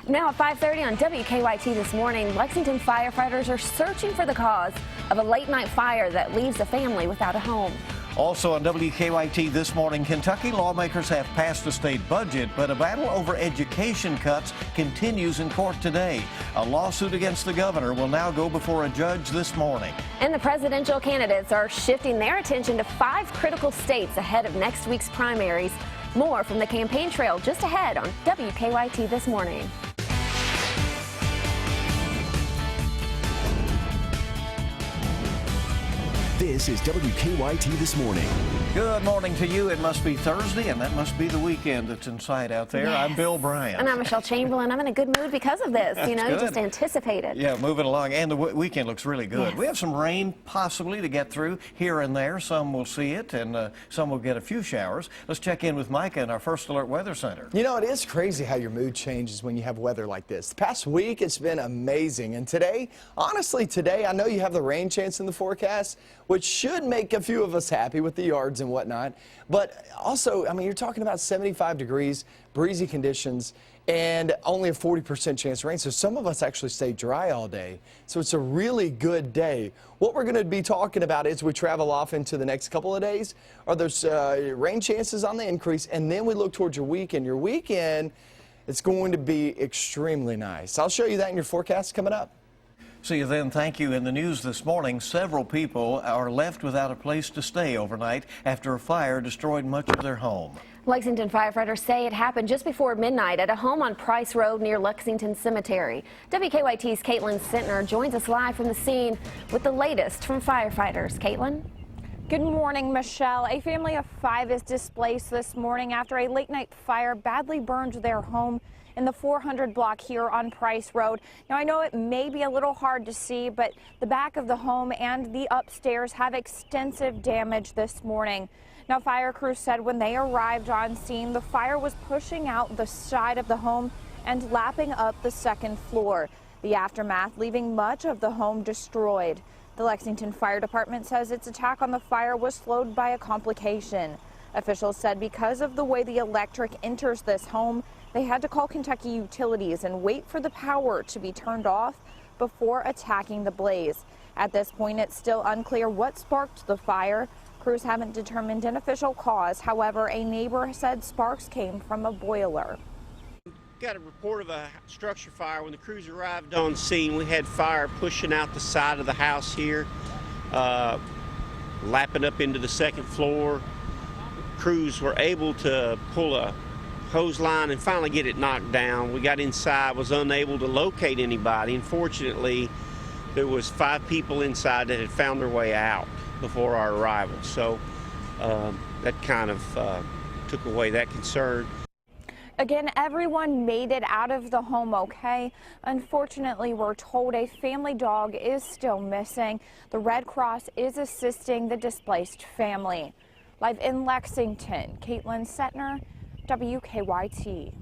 Now at 5:30 on WKYT this morning, Lexington firefighters are searching for the cause of a late-night fire that leaves a family without a home. Also on WKYT this morning, Kentucky lawmakers have passed the state budget, but a battle over education cuts continues in court today. A lawsuit against the governor will now go before a judge this morning. And the presidential candidates are shifting their attention to 5 critical states ahead of next week's primaries. More from the campaign trail just ahead on WKYT this morning. This is WKYT This Morning. Good morning to you. It must be Thursday, and that must be the weekend that's in sight out there. Yes. I'm Bill Bryant. And I'm Michelle Chamberlain. I'm in a good mood because of this. You know, good. Just anticipated. Yeah, moving along, and the weekend looks really good. Yes. We have some rain possibly to get through here and there. Some will see it, and some will get a few showers. Let's check in with Micah in our First Alert Weather Center. You know, it is crazy how your mood changes when you have weather like this. The past week, it's been amazing. And today, honestly, today, I know you have the rain chance in the forecast, which should make a few of us happy with the yards and whatnot. But also, I mean, you're talking about 75 degrees, breezy conditions, and only a 40% chance of rain. So some of us actually stay dry all day. So it's a really good day. What we're going to be talking about as we travel off into the next couple of days are those rain chances on the increase. And then we look towards your weekend. Your weekend, it's going to be extremely nice. I'll show you that in your forecast coming up. See you then. Thank you. In the news this morning, several people are left without a place to stay overnight after a fire destroyed much of their home. Lexington firefighters say it happened just before midnight at a home on Price Road near Lexington Cemetery. WKYT's Caitlin Sentner joins us live from the scene with the latest from firefighters. Caitlin? Good morning, Michelle. A family of 5 is displaced this morning after a late-night fire badly burned their home in the 400 block here on Price Road. Now, I know it may be a little hard to see, but the back of the home and the upstairs have extensive damage this morning. Now, fire crews said when they arrived on scene, the fire was pushing out the side of the home and lapping up the second floor. The aftermath leaving much of the home destroyed. The Lexington Fire Department says its attack on the fire was slowed by a complication. Officials said because of the way the electric enters this home, they had to call Kentucky Utilities and wait for the power to be turned off before attacking the blaze. At this point, it's still unclear what sparked the fire. Crews haven't determined an official cause. However, a neighbor said sparks came from a boiler. Got a report of a structure fire. When the crews arrived on scene, we had fire pushing out the side of the house here, lapping up into the second floor. Crews were able to pull a hose line and finally get it knocked down. We got inside, was unable to locate anybody. Unfortunately, there was 5 people inside that had found their way out before our arrival. So that kind of took away that concern. Again, everyone made it out of the home okay. Unfortunately, we're told a family dog is still missing. The Red Cross is assisting the displaced family. Live in Lexington, Caitlin Sentner, WKYT.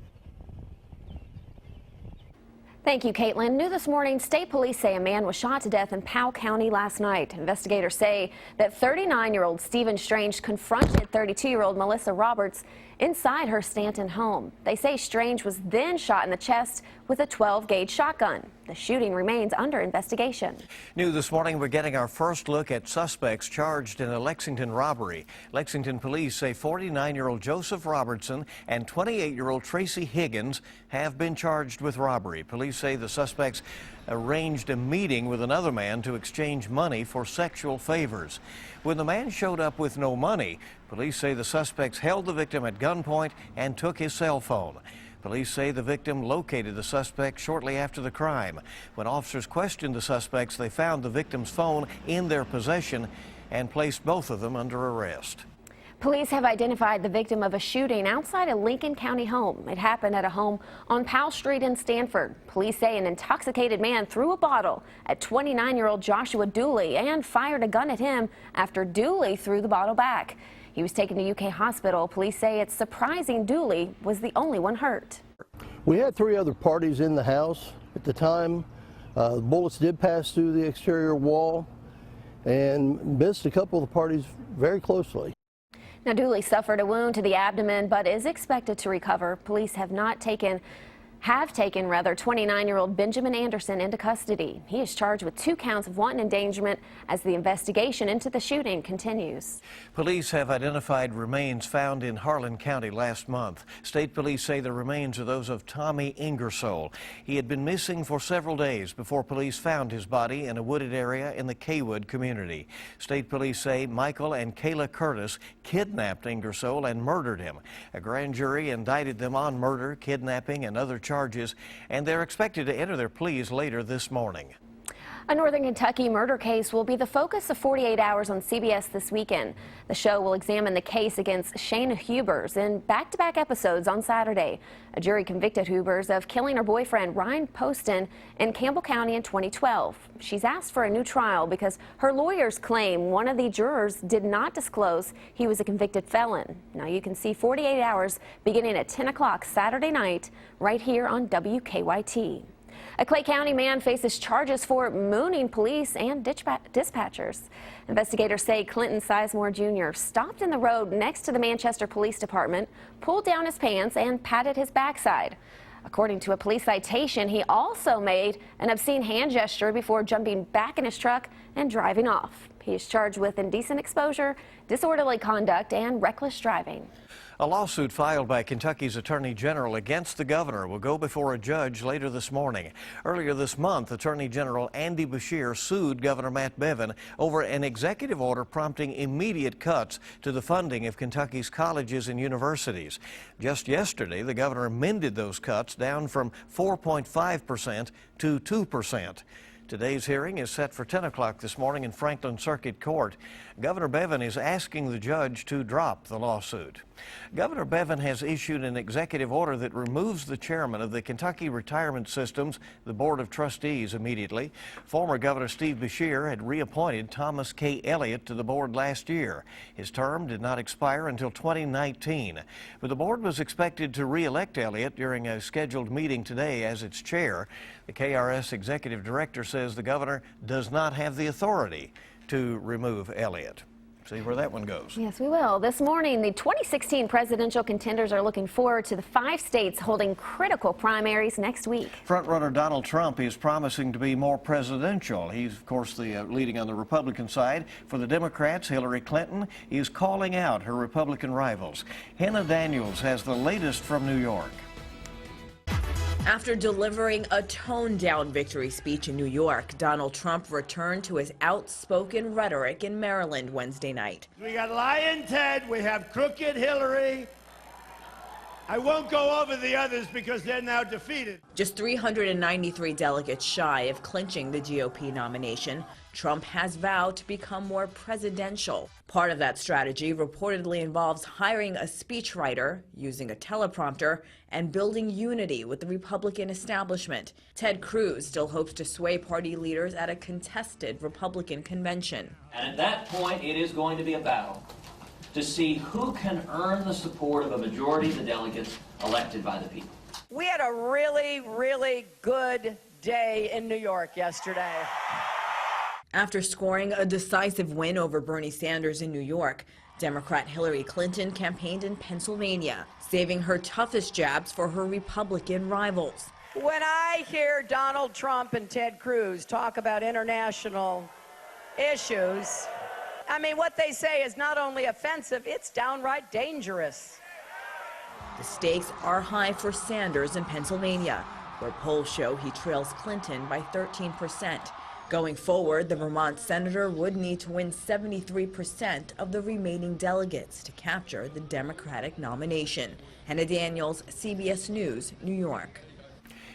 Thank you, Caitlin. New this morning, state police say a man was shot to death in Powell County last night. Investigators say that 39-year-old Stephen Strange confronted 32-year-old Melissa Roberts inside her Stanton home. They say Strange was then shot in the chest with a 12-gauge shotgun. The shooting remains under investigation. New this morning, we're getting our first look at suspects charged in a Lexington robbery. Lexington police say 49-year-old Joseph Robertson and 28-year-old Tracy Higgins have been charged with robbery. Police say the suspects arranged a meeting with another man to exchange money for sexual favors. When the man showed up with no money, police say the suspects held the victim at gunpoint and took his cell phone. Police say the victim located the suspect shortly after the crime. When officers questioned the suspects, they found the victim's phone in their possession and placed both of them under arrest. Police have identified the victim of a shooting outside a Lincoln County home. It happened at a home on Powell Street in Stanford. Police say an intoxicated man threw a bottle at 29-year-old Joshua Dooley and fired a gun at him after Dooley threw the bottle back. He was taken to UK Hospital. Police say it's surprising Dooley was the only one hurt. We had 3 other parties in the house at the time. The bullets did pass through the exterior wall and missed a couple of the parties very closely. Now, Dooley suffered a wound to the abdomen but is expected to recover. Police have not taken have taken 29-year-old Benjamin Anderson into custody. He is charged with 2 counts of wanton endangerment as the investigation into the shooting continues. Police have identified remains found in Harlan County last month. State police say the remains are those of Tommy Ingersoll. He had been missing for several days before police found his body in a wooded area in the Kaywood community. State police say Michael and Kayla Curtis kidnapped Ingersoll and murdered him. A grand jury indicted them on murder, kidnapping, and other charges, and they're expected to enter their pleas later this morning. A Northern Kentucky murder case will be the focus of 48 Hours on CBS this weekend. The show will examine the case against Shayna Hubers in back-to-back episodes on Saturday. A jury convicted Hubers of killing her boyfriend Ryan Poston in Campbell County in 2012. She's asked for a new trial because her lawyers claim one of the jurors did not disclose he was a convicted felon. Now you can see 48 Hours beginning at 10 o'clock Saturday night right here on WKYT. A Clay County man faces charges for mooning police and dispatchers. Investigators say Clinton Sizemore Jr. stopped in the road next to the Manchester Police Department, pulled down his pants, and patted his backside. According to a police citation, he also made an obscene hand gesture before jumping back in his truck and driving off. He is charged with indecent exposure, disorderly conduct, and reckless driving. A lawsuit filed by Kentucky's Attorney General against the governor will go before a judge later this morning. Earlier this month, Attorney General Andy Beshear sued Governor Matt Bevin over an executive order prompting immediate cuts to the funding of Kentucky's colleges and universities. Just yesterday, the governor amended those cuts down from 4.5% to 2%. Today's hearing is set for 10 o'clock this morning in Franklin Circuit Court. Governor Bevin is asking the judge to drop the lawsuit. Governor Bevin has issued an executive order that removes the chairman of the Kentucky Retirement System's, the Board of Trustees, immediately. Former Governor Steve Beshear had reappointed Thomas K. Elliott to the board last year. His term did not expire until 2019, but the board was expected to re-elect Elliott during a scheduled meeting today as its chair. The KRS executive director says the governor does not have the authority to remove Elliott. See where that one goes. Yes, we will. This morning, the 2016 presidential contenders are looking forward to the 5 states holding critical primaries next week. Frontrunner Donald Trump is promising to be more presidential. He's, of course, leading on the Republican side. For the Democrats, Hillary Clinton is calling out her Republican rivals. Hannah Daniels has the latest from New York. After delivering a toned-down victory speech in New York, Donald Trump returned to his outspoken rhetoric in Maryland Wednesday night. We got lying Ted, we have crooked Hillary. I won't go over the others because they're now defeated. Just 393 delegates shy of clinching the GOP nomination, Trump has vowed to become more presidential. Part of that strategy reportedly involves hiring a speechwriter, using a teleprompter, and building unity with the Republican establishment. Ted Cruz still hopes to sway party leaders at a contested Republican convention. And at that point, it is going to be a battle to see who can earn the support of a majority of the delegates elected by the people. We had a really, really good day in New York yesterday. After scoring a decisive win over Bernie Sanders in New York, Democrat Hillary Clinton campaigned in Pennsylvania, saving her toughest jabs for her Republican rivals. When I hear Donald Trump and Ted Cruz talk about international issues, I mean, what they say is not only offensive, it's downright dangerous. The stakes are high for Sanders in Pennsylvania, where polls show he trails Clinton by 13%. Going forward, the Vermont senator would need to win 73% of the remaining delegates to capture the Democratic nomination. Hannah Daniels, CBS News, New York.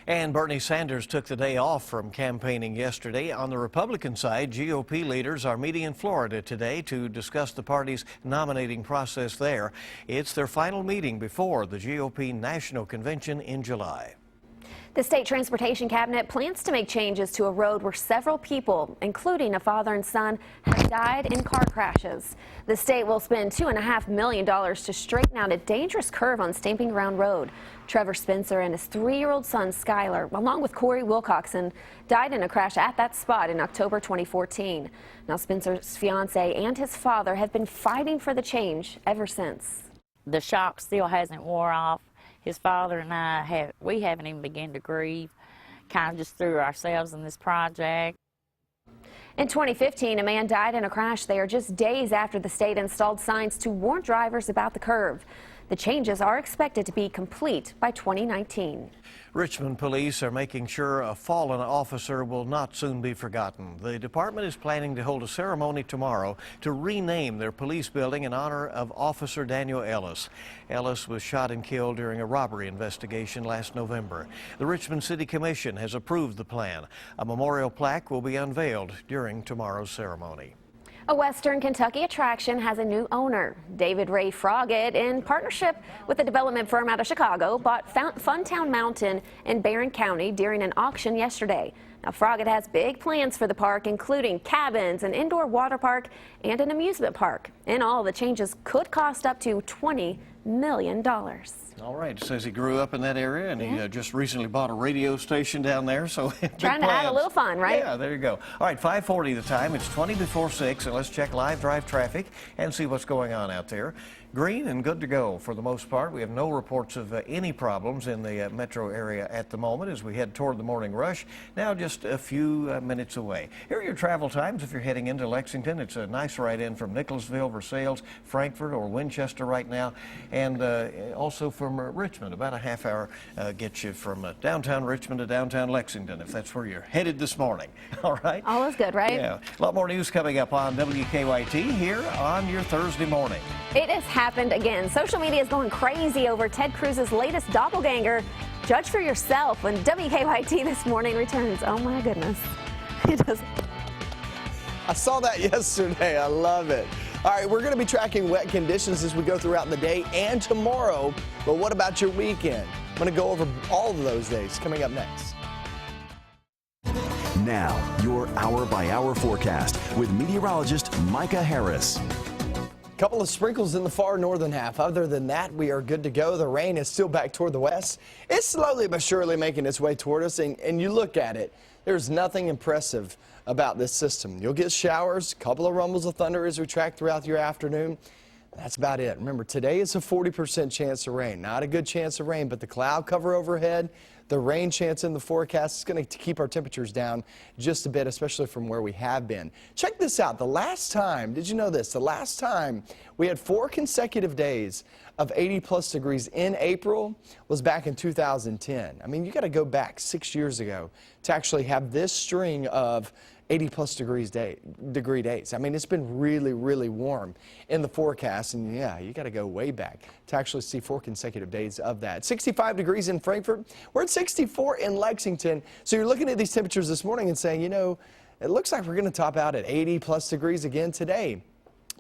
And Bernie Sanders took the day off from campaigning yesterday. On the Republican side, GOP leaders are meeting in Florida today to discuss the party's nominating process there. It's their final meeting before the GOP National Convention in July. The state transportation cabinet plans to make changes to a road where several people, including a father and son, have died in car crashes. The state will spend $2.5 million to straighten out a dangerous curve on Stamping Ground Road. Trevor Spencer and his 3-year-old son, Skylar, along with Corey Wilcoxon, died in a crash at that spot in October 2014. Now, Spencer's fiance and his father have been fighting for the change ever since. The shock still hasn't wore off. his father and I we haven't even begun to grieve, kind of just threw ourselves in this project. In 2015, a man died in a crash there just days after the state installed signs to warn drivers about the curve. The changes are expected to be complete by 2019. Richmond police are making sure a fallen officer will not soon be forgotten. The department is planning to hold a ceremony tomorrow to rename their police building in honor of Officer Daniel Ellis. Ellis was shot and killed during a robbery investigation last November. The Richmond City Commission has approved the plan. A memorial plaque will be unveiled during tomorrow's ceremony. A Western Kentucky attraction has a new owner. David Ray Froggatt, in partnership with a development firm out of Chicago, bought Funtown Mountain in Barron County during an auction yesterday. Now, Froggatt has big plans for the park, including cabins, an indoor water park, and an amusement park. In all, the changes could cost up to $20 million. All right, it says he grew up in that area, and he just recently bought a radio station down there, so trying to add a little fun, right? Yeah, there you go. All right, 5:40 the time. It's 20 before 6, and let's check live drive traffic and see what's going on out there. Green and good to go for the most part. We have no reports of any problems in the metro area at the moment as we head toward the morning rush. Now just a few minutes away. Here are your travel times if you're heading into Lexington. It's a nice ride in from Nicholasville, Versailles, Frankfort, or Winchester right now, and also from Richmond. About a half hour gets you from downtown Richmond to downtown Lexington, if that's where you're headed this morning. All right? All is good, right? Yeah. A lot more news coming up on WKYT here on your Thursday morning. It has happened again. Social media is going crazy over Ted Cruz's latest doppelganger. Judge for yourself when WKYT This Morning returns. Oh my goodness. It does. I saw that yesterday. I love it. All right, we're going to be tracking wet conditions as we go throughout the day and tomorrow. But what about your weekend? I'm going to go over all of those days coming up next. Now, your hour-by-hour forecast with meteorologist Micah Harris. Couple of sprinkles in the far northern half. Other than that, we are good to go. The rain is still back toward the west. It's slowly but surely making its way toward us, and you look at it, there's nothing impressive about this system. You'll get showers, a couple of rumbles of thunder as we track throughout your afternoon. That's about it. Remember, today is a 40% chance of rain. Not a good chance of rain, but the cloud cover overhead, the rain chance in the forecast is going to keep our temperatures down just a bit, especially from where we have been. Check this out. The last time, did you know this? The last time we had 4 consecutive days of 80-plus degrees in April was back in 2010. I mean, you got to go back 6 years ago to actually have this string of 80-plus degree days. I mean, it's been really, really warm in the forecast, and yeah, you got to go way back to actually see 4 consecutive days of that. 65 degrees in Frankfort. We're at 64 in Lexington. So you're looking at these temperatures this morning and saying, you know, it looks like we're going to top out at 80-plus degrees again today.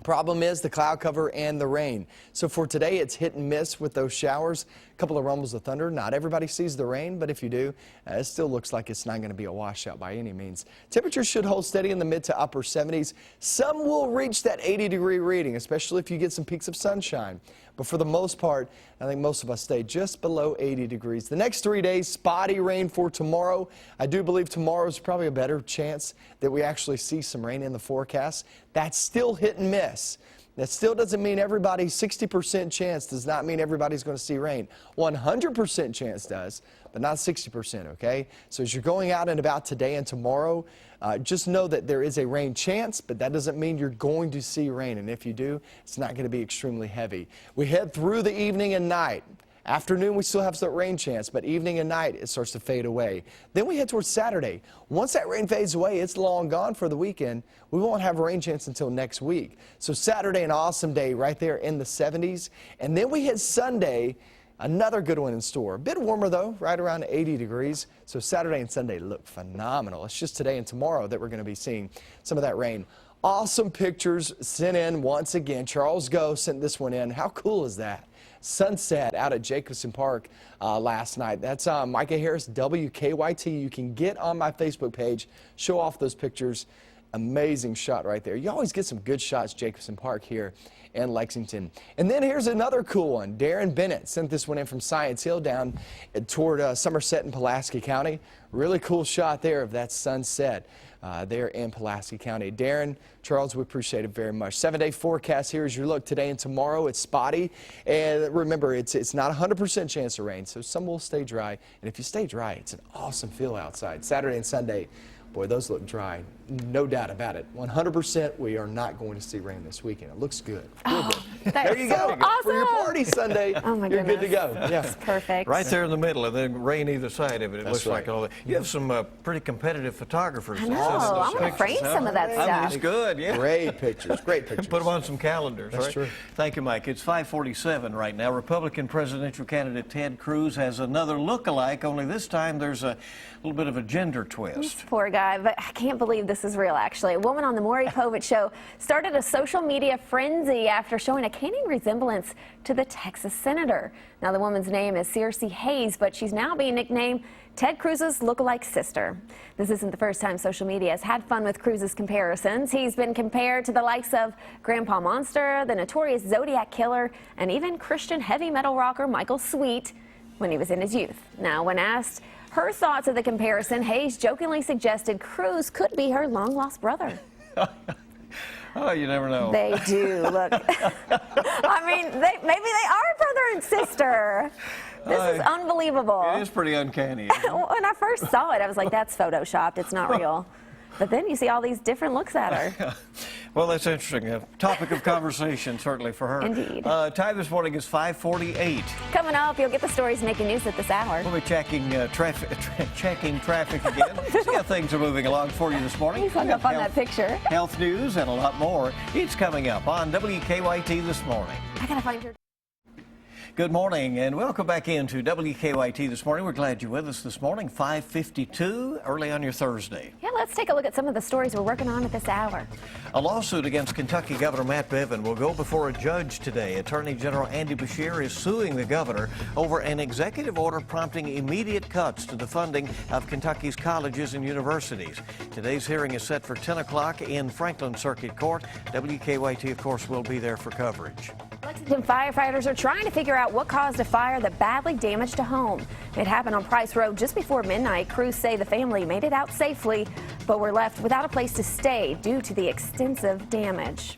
Problem is the cloud cover and the rain. So for today, it's hit and miss with those showers. A couple of rumbles of thunder. Not everybody sees the rain, but if you do, it still looks like it's not going to be a washout by any means. Temperatures should hold steady in the mid to upper 70s. Some will reach that 80-degree reading, especially if you get some peaks of sunshine. But for the most part, I think most of us stay just below 80 degrees. The next 3 days, spotty rain for tomorrow. I do believe tomorrow is probably a better chance that we actually see some rain in the forecast. That's still hit and miss. That still doesn't mean everybody's 60% chance does not mean everybody's going to see rain. 100% chance does, but not 60%, okay? So as you're going out and about today and tomorrow, just know that there is a rain chance, but that doesn't mean you're going to see rain. And if you do, it's not going to be extremely heavy. We head through the evening and night. Afternoon, we still have some rain chance, but evening and night, it starts to fade away. Then we head towards Saturday. Once that rain fades away, it's long gone for the weekend. We won't have a rain chance until next week. So Saturday, an awesome day right there in the 70s. And then we hit Sunday, another good one in store. A bit warmer, though, right around 80 degrees. So Saturday and Sunday look phenomenal. It's just today and tomorrow that we're going to be seeing some of that rain. Awesome pictures sent in once again. Charles Go sent this one in. How cool is that? Sunset out at Jacobson Park last night. That's Micah Harris, WKYT. You can get on my Facebook page, show off those pictures. Amazing shot right there. You always get some good shots, Jacobson Park here in Lexington. And then here's another cool one. Darren Bennett sent this one in from Science Hill down toward Somerset and Pulaski County. Really cool shot there of that sunset there in Pulaski County. Darren, Charles, we appreciate it very much. 7-day forecast. Here's your look today and tomorrow. It's spotty. And remember, it's not 100% chance of rain, so some will stay dry. And if you stay dry, it's an awesome feel outside. Saturday and Sunday, boy, those look dry. No doubt about it. 100% we are not going to see rain this weekend. It looks good. Real good. There you go. Awesome. For your party Sunday, Oh my you're goodness. good to go. Yeah. That's perfect. Right there in the middle, and then rain either side of it. It That's looks like right. all that. You have some pretty competitive photographers. I that know. send those I'm gonna pictures frame out. some of that I mean, stuff. it's good, yeah. Great pictures. Great pictures. Put them on some calendars, That's right? true. Thank you, Mike. It's 5:47 right now. Republican presidential candidate Ted Cruz has another look-alike, only this time there's a little bit of a gender twist. Poor guy, but I can't believe this is real, actually. A woman on the Maury Povich show started a social media frenzy after showing a canny resemblance to the Texas senator. Now, the woman's name is Circe Hayes, but she's now being nicknamed Ted Cruz's lookalike sister. This isn't the first time social media has had fun with Cruz's comparisons. He's been compared to the likes of Grandpa Monster, the notorious Zodiac Killer, and even Christian heavy metal rocker Michael Sweet when he was in his youth. Now, when asked her thoughts of the comparison, Hayes jokingly suggested Cruz could be her long-lost brother. Oh, you never know. They do, look. I mean, maybe they are brother and sister. This is unbelievable. It is pretty uncanny. Isn't it? When I first saw it, I was like, that's photoshopped. It's not real. But then you see all these different looks at her. Well, that's interesting. A topic of conversation, certainly, for her. Indeed. Time this morning is 5:48. Coming up, you'll get the stories making news at this hour. We'll be checking traffic again. See how things are moving along for you this morning. He's hung up on that picture. Health news and a lot more. It's coming up on WKYT this morning. I gotta find your... Good morning and welcome back into WKYT this morning. We're glad you're with us this morning, 5:52, early on your Thursday. Yeah, let's take a look at some of the stories we're working on at this hour. A lawsuit against Kentucky Governor Matt Bevin will go before a judge today. Attorney General Andy Beshear is suing the governor over an executive order prompting immediate cuts to the funding of Kentucky's colleges and universities. Today's hearing is set for 10 o'clock in Franklin Circuit Court. WKYT, of course, will be there for coverage. Lexington firefighters are trying to figure out what caused a fire that badly damaged a home. It happened on Price Road just before midnight. Crews say the family made it out safely, but were left without a place to stay due to the extensive damage.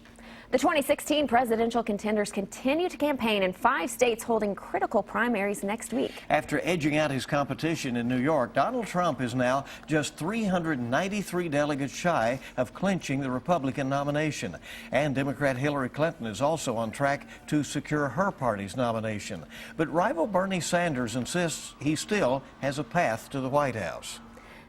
The 2016 presidential contenders continue to campaign in 5 states, holding critical primaries next week. After edging out his competition in New York, Donald Trump is now just 393 delegates shy of clinching the Republican nomination. And Democrat Hillary Clinton is also on track to secure her party's nomination. But rival Bernie Sanders insists he still has a path to the White House.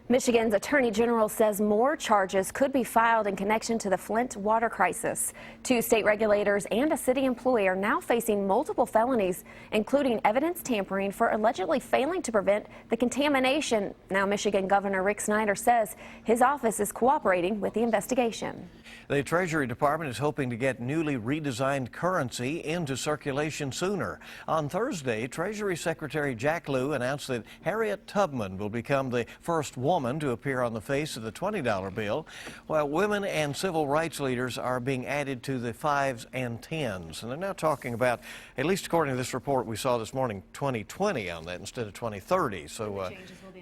Michigan's Attorney General says more charges could be filed in connection to the Flint water crisis. 2 state regulators and a city employee are now facing multiple felonies, including evidence tampering for allegedly failing to prevent the contamination. Now, Michigan Governor Rick Snyder says his office is cooperating with the investigation. The Treasury Department is hoping to get newly redesigned currency into circulation sooner. On Thursday, Treasury Secretary Jack Lew announced that Harriet Tubman will become the first woman to appear on the face of the $20 bill, while women and civil rights leaders are being added to the 5s and 10s. And they're now talking about, at least according to this report we saw this morning, 2020 on that instead of 2030. So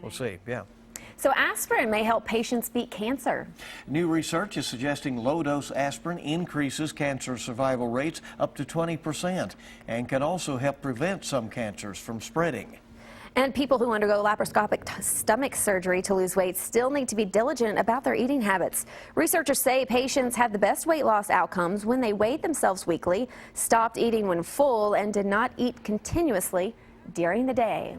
we'll see. Yeah. So aspirin may help patients beat cancer. New research is suggesting low-dose aspirin increases cancer survival rates up to 20% and can also help prevent some cancers from spreading. And people who undergo laparoscopic stomach surgery to lose weight still need to be diligent about their eating habits. Researchers say patients had the best weight loss outcomes when they weighed themselves weekly, stopped eating when full, and did not eat continuously during the day.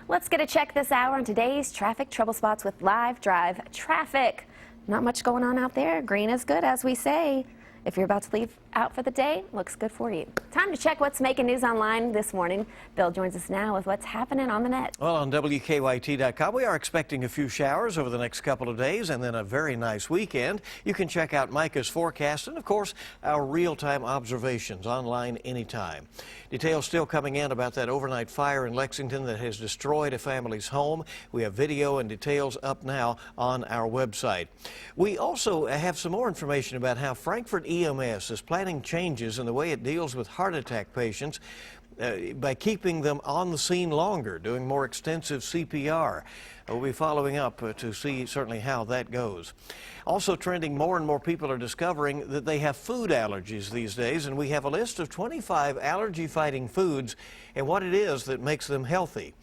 Let's get a check this hour on today's traffic trouble spots with Live Drive Traffic. Not much going on out there. Green is good, as we say. If you're about to leave out for the day, looks good for you. Time to check what's making news online this morning. Bill joins us now with what's happening on the net. Well, on WKYT.com, we are expecting a few showers over the next couple of days and then a very nice weekend. You can check out Micah's forecast and, of course, our real-time observations online anytime. Details still coming in about that overnight fire in Lexington that has destroyed a family's home. We have video and details up now on our website. We also have some more information about how Frankfort EMS is planning changes in the way it deals with heart attack patients by keeping them on the scene longer, doing more extensive CPR. We'll be following up to see certainly how that goes. Also trending, more and more people are discovering that they have food allergies these days, and we have a list of 25 allergy-fighting foods and what it is that makes them healthy.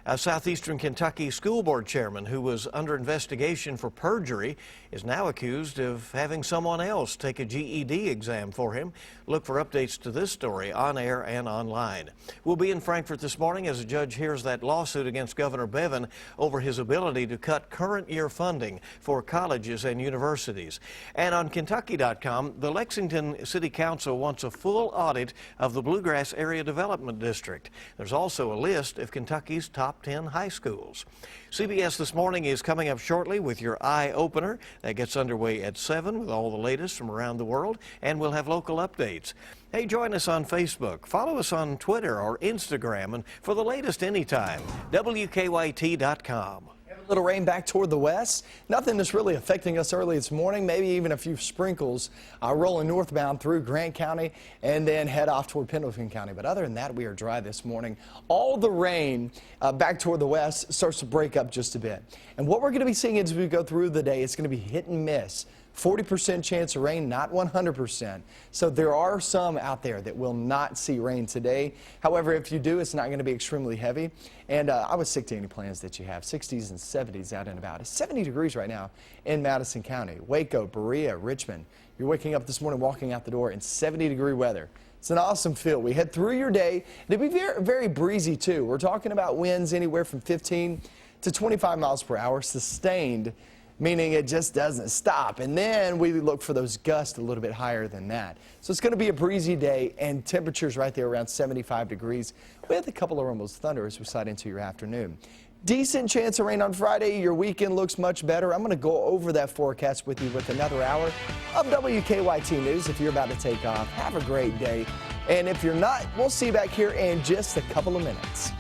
A Southeastern Kentucky school board chairman who was under investigation for perjury is now accused of having someone else take a GED exam for him. Look for updates to this story on air and online. We'll be in Frankfort this morning as a judge hears that lawsuit against Governor Bevin over his ability to cut current year funding for colleges and universities. And on Kentucky.com, the Lexington City Council wants a full audit of the Bluegrass Area Development District. There's also a list of Kentucky's top 10 high schools. CBS This Morning is coming up shortly with your Eye Opener. That gets underway at 7 with all the latest from around the world, and we'll have local updates. Hey, join us on Facebook. Follow us on Twitter or Instagram, and for the latest anytime, WKYT.com. A little rain back toward the west. Nothing that's really affecting us early this morning. Maybe even a few sprinkles rolling northbound through Grant County and then head off toward Pendleton County. But other than that, we are dry this morning. All the rain back toward the west starts to break up just a bit. And what we're going to be seeing as we go through the day, it's going to be hit and miss. 40% chance of rain, not 100%. So there are some out there that will not see rain today. However, if you do, it's not going to be extremely heavy. And I would stick to any plans that you have. 60s and 70s out and about. It's 70 degrees right now in Madison County. Waco, Berea, Richmond. You're waking up this morning, walking out the door in 70-degree weather. It's an awesome feel. We head through your day. It'll be very, very breezy, too. We're talking about winds anywhere from 15 to 25 miles per hour, sustained, meaning it just doesn't stop. And then we look for those gusts a little bit higher than that. So it's going to be a breezy day, and temperatures right there around 75 degrees with a couple of rumbles of thunder as we slide into your afternoon. Decent chance of rain on Friday. Your weekend looks much better. I'm going to go over that forecast with you with another hour of WKYT News. If you're about to take off, have a great day. And if you're not, we'll see you back here in just a couple of minutes.